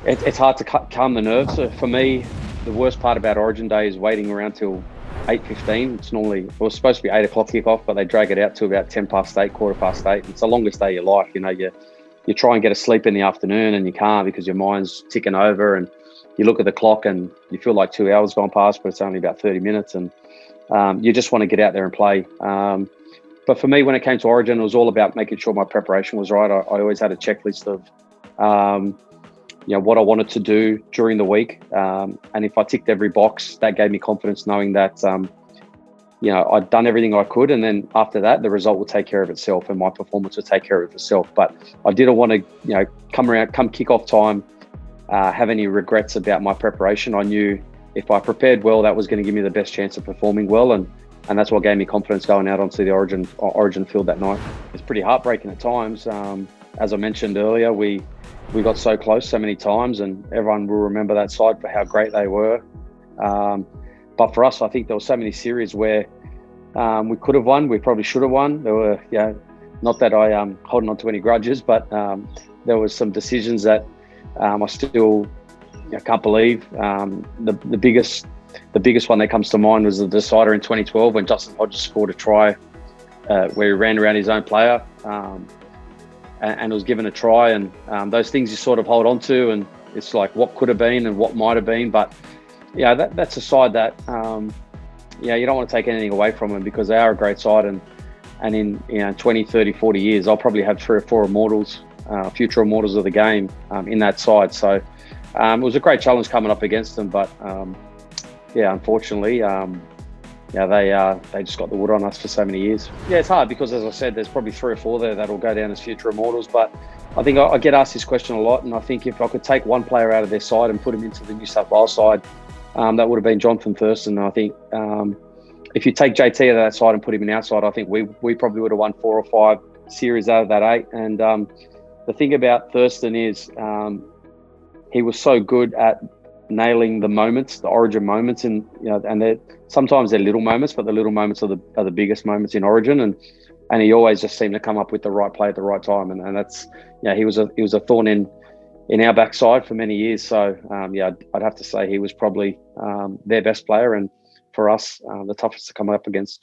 it's hard to calm the nerves. So for me, the worst part about Origin Day is waiting around till 8:15. It was supposed to be 8 o'clock kickoff, but they drag it out to about 10 past 8, quarter past 8. It's the longest day of your life. You try and get a sleep in the afternoon and you can't because your mind's ticking over, and you look at the clock and you feel like 2 hours gone past, but it's only about 30 minutes, and you just want to get out there and play. But for me, when it came to Origin, it was all about making sure my preparation was right. I always had a checklist of what I wanted to do during the week, and if I ticked every box, that gave me confidence, knowing that I'd done everything I could, and then after that, the result would take care of itself, and my performance would take care of itself. But I didn't want to, come kick-off time, have any regrets about my preparation. I knew if I prepared well, that was going to give me the best chance of performing well, and that's what gave me confidence going out onto the Origin field that night. It's pretty heartbreaking at times. As I mentioned earlier, we got so close so many times, and everyone will remember that side for how great they were. But for us, I think there were so many series where we could have won. We probably should have won. There were, not that I holding on to any grudges, but there was some decisions that I still can't believe. The biggest one that comes to mind was the decider in 2012 when Justin Hodges scored a try where he ran around his own player and was given a try. And those things you sort of hold on to, and it's like what could have been and what might have been. But that's a side that you don't want to take anything away from them, because they are a great side, and in 20, 30, 40 years, I'll probably have 3 or 4 immortals, future immortals of the game in that side. So it was a great challenge coming up against them, but unfortunately, they just got the wood on us for so many years. Yeah, it's hard because, as I said, there's probably 3 or 4 there that'll go down as future immortals. But I think I get asked this question a lot, and I think if I could take one player out of their side and put him into the New South Wales side, that would have been Jonathan Thurston. I think if you take JT out of that side and put him in our side, I think we probably would have won 4 or 5 series out of that 8. And the thing about Thurston is he was so good at nailing the moments, the Origin moments, and sometimes they're little moments, but the little moments are the biggest moments in Origin, and he always just seemed to come up with the right play at the right time, and that's he was a thorn in our backside for many years. So I'd have to say he was probably their best player, and for us the toughest to come up against.